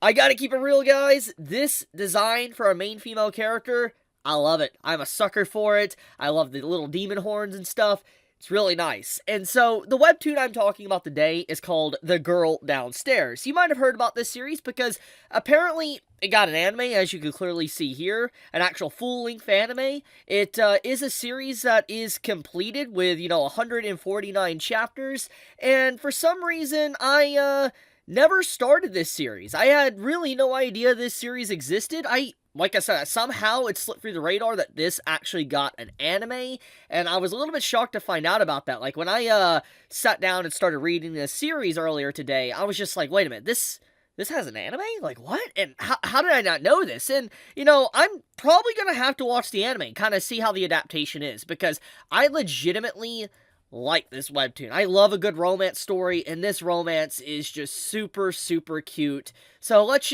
I gotta keep it real, guys. This design for a main female character, I love it. I'm a sucker for it. I love the little demon horns and stuff. It's really nice. And so, the webtoon I'm talking about today is called The Girl Downstairs. You might have heard about this series because apparently it got an anime, as you can clearly see here, an actual full-length anime. It is a series that is completed with, 149 chapters, and for some reason, I never started this series. I had really no idea this series existed. Like I said, somehow it slipped through the radar that this actually got an anime, and I was a little bit shocked to find out about that. Like, when I sat down and started reading this series earlier today, I was just like, wait a minute, this has an anime? Like, what? And how did I not know this? And, I'm probably gonna have to watch the anime, kind of see how the adaptation is, because I legitimately like this webtoon. I love a good romance story, and this romance is just super, super cute. So let's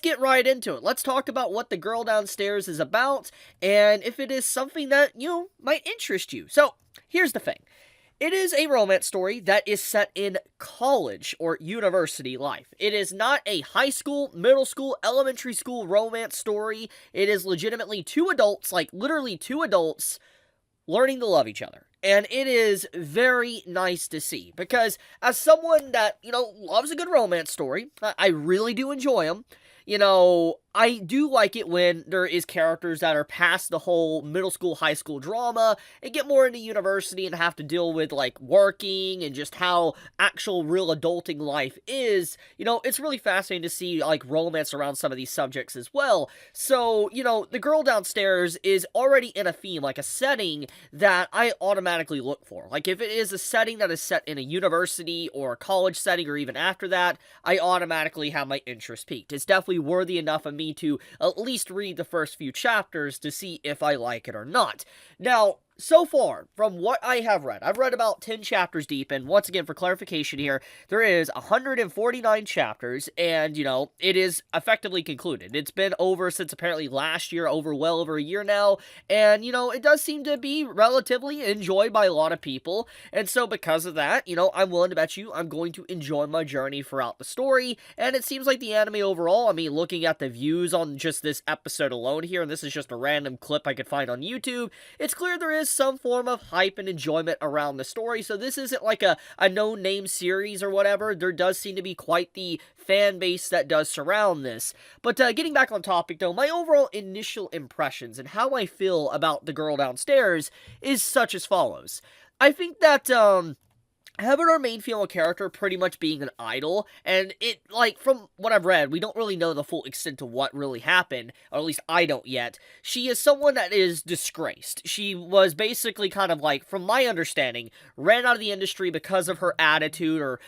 get right into it. Let's talk about what The Girl Downstairs is about, and if it is something that, might interest you. So, here's the thing. It is a romance story that is set in college or university life. It is not a high school, middle school, elementary school romance story. It is legitimately two adults, like literally two adults, learning to love each other. And it is very nice to see, because as someone that, loves a good romance story, I really do enjoy them. I do like it when there is characters that are past the whole middle school, high school drama and get more into university and have to deal with, like, working and just how actual real adulting life is. It's really fascinating to see, like, romance around some of these subjects as well. So, The Girl Downstairs is already in a theme, like a setting that I automatically look for. Like, if it is a setting that is set in a university or a college setting or even after that, I automatically have my interest piqued. It's definitely worthy enough of me to at least read the first few chapters to see if I like it or not. Now, so far, from what I have read, I've read about 10 chapters deep, and once again, for clarification here, there is 149 chapters, and, it is effectively concluded. It's been over since apparently last year, well over a year now, and, it does seem to be relatively enjoyed by a lot of people, and so because of that, I'm willing to bet you I'm going to enjoy my journey throughout the story, and it seems like the anime overall, I mean, looking at the views on just this episode alone here, and this is just a random clip I could find on YouTube, it's clear there is some form of hype and enjoyment around the story, so this isn't like a no-name series or whatever. There does seem to be quite the fan base that does surround this. But getting back on topic though, my overall initial impressions and how I feel about The Girl Downstairs is such as follows. I think that, having our main female character pretty much being an idol, and it, like, from what I've read, we don't really know the full extent of what really happened, or at least I don't yet. She is someone that is disgraced. She was basically kind of like, from my understanding, ran out of the industry because of her attitude, or,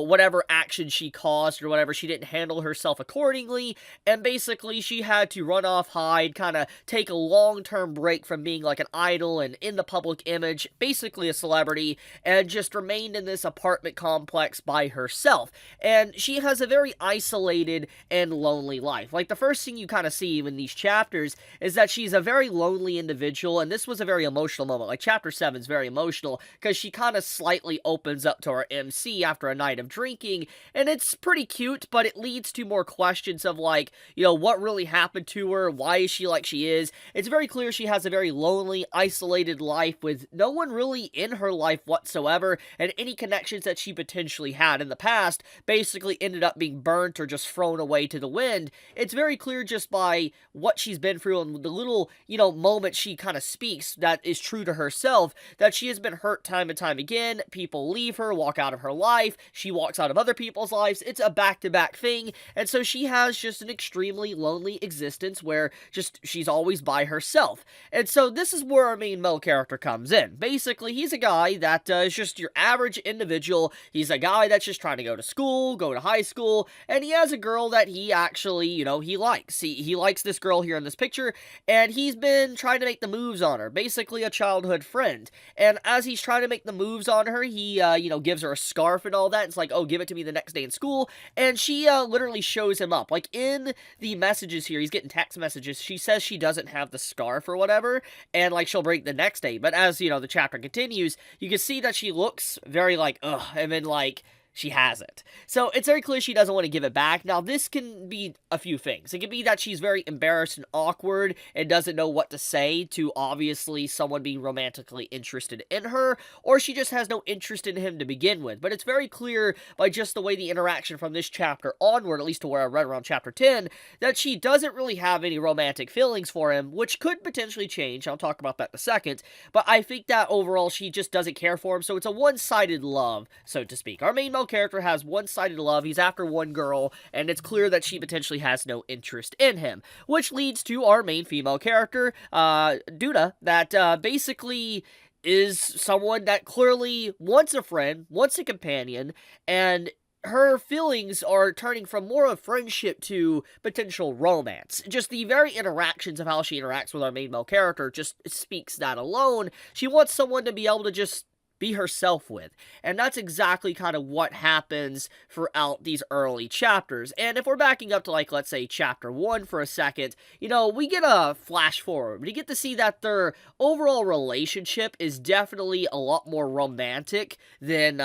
whatever action she caused, or whatever, she didn't handle herself accordingly, and basically she had to run off, hide, kind of take a long-term break from being like an idol and in the public image, basically a celebrity, and just remained in this apartment complex by herself. And she has a very isolated and lonely life. Like, the first thing you kind of see in these chapters is that she's a very lonely individual, and this was a very emotional moment. Like, chapter 7 is very emotional, because she kind of slightly opens up to her MC after a night of drinking, and it's pretty cute, but it leads to more questions of, like, what really happened to her? Why is she like she is? It's very clear she has a very lonely, isolated life with no one really in her life whatsoever, and any connections that she potentially had in the past basically ended up being burnt or just thrown away to the wind. It's very clear just by what she's been through and the little, moments she kind of speaks that is true to herself, that she has been hurt time and time again. People leave her, walk out of her life, she walks out of other people's lives. It's a back-to-back thing, and so she has just an extremely lonely existence where just she's always by herself. And so this is where our main male character comes in. Basically, he's a guy that is just your average individual. He's a guy that's just trying to go to school, go to high school, and he has a girl that he actually, he likes. He likes this girl here in this picture, and he's been trying to make the moves on her, basically a childhood friend. And as he's trying to make the moves on her, he, gives her a scarf and all that. It's like, oh, give it to me the next day in school, and she, literally shows him up. Like, in the messages here, he's getting text messages, she says she doesn't have the scarf or whatever, and, like, she'll break the next day. But as, the chapter continues, you can see that she looks very, like, ugh, and then, like, she hasn't. So it's very clear she doesn't want to give it back. Now, this can be a few things. It could be that she's very embarrassed and awkward and doesn't know what to say to obviously someone being romantically interested in her, or she just has no interest in him to begin with. But it's very clear by just the way the interaction from this chapter onward, at least to where I read around chapter 10, that she doesn't really have any romantic feelings for him, which could potentially change. I'll talk about that in a second. But I think that overall she just doesn't care for him, so it's a one-sided love, so to speak. Our main male character has one-sided love. He's after one girl, and it's clear that she potentially has no interest in him, which leads to our main female character, Duda, that basically is someone that clearly wants a friend, wants a companion, and her feelings are turning from more of friendship to potential romance. Just the very interactions of how she interacts with our main male character just speaks that alone. She wants someone to be able to just be herself with. And that's exactly kind of what happens throughout these early chapters. And if we're backing up to, like, let's say chapter 1 for a second, you know, we get a flash forward. We get to see that their overall relationship is definitely a lot more romantic than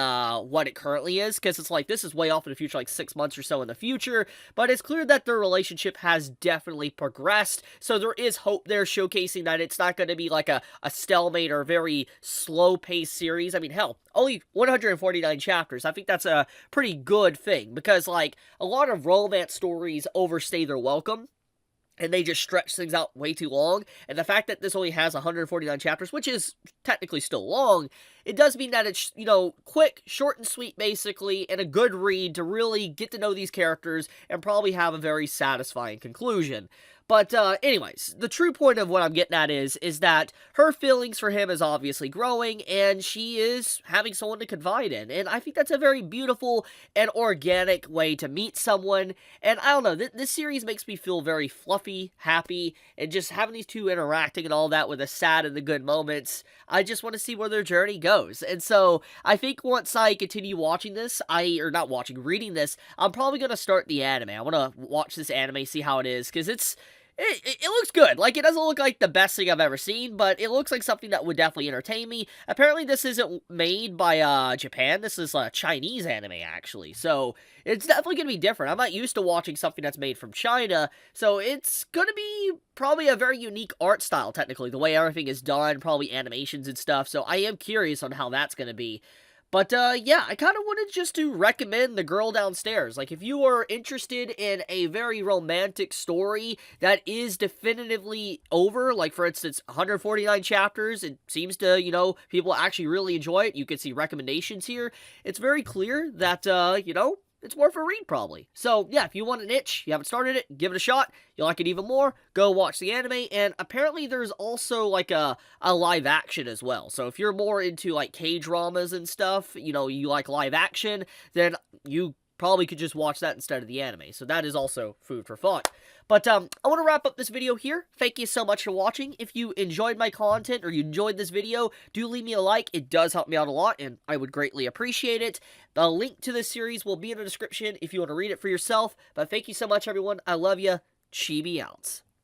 what it currently is, because it's like, this is way off in the future, like 6 months or so in the future, but it's clear that their relationship has definitely progressed, so there is hope there, showcasing that it's not going to be like a stalemate or very slow-paced series. I mean, hell, only 149 chapters. I think that's a pretty good thing, because, like, a lot of romance stories overstay their welcome, and they just stretch things out way too long, and the fact that this only has 149 chapters, which is technically still long, it does mean that it's, you know, quick, short and sweet, basically, and a good read to really get to know these characters and probably have a very satisfying conclusion. But, anyways, the true point of what I'm getting at is that her feelings for him is obviously growing, and she is having someone to confide in, and I think that's a very beautiful and organic way to meet someone, and I don't know, this series makes me feel very fluffy, happy, and just having these two interacting and all that with the sad and the good moments, I just want to see where their journey goes, and so, I think once I continue watching this, reading this, I'm probably going to start the anime. I want to watch this anime, see how it is, because it looks good. Like, it doesn't look like the best thing I've ever seen, but it looks like something that would definitely entertain me. Apparently, this isn't made by, Japan. This is a Chinese anime, actually. So, it's definitely gonna be different. I'm not used to watching something that's made from China, so it's gonna be probably a very unique art style, technically. The way everything is done, probably animations and stuff, so I am curious on how that's gonna be. But, yeah, I kind of wanted just to recommend The Girl Downstairs. Like, if you are interested in a very romantic story that is definitively over, like, for instance, 149 chapters, it seems to, you know, people actually really enjoy it. You can see recommendations here. It's very clear that, you know, it's worth a read, probably. So, yeah, if you want an itch, you haven't started it, give it a shot, you'll like it even more, go watch the anime, and apparently there's also, like, a live action as well. So if you're more into, like, K-dramas and stuff, you know, you like live action, then you probably could just watch that instead of the anime. So that is also food for thought. But, I want to wrap up this video here. Thank you so much for watching. If you enjoyed my content or you enjoyed this video, do leave me a like. It does help me out a lot, and I would greatly appreciate it. The link to this series will be in the description if you want to read it for yourself. But thank you so much, everyone. I love you. Chibi out.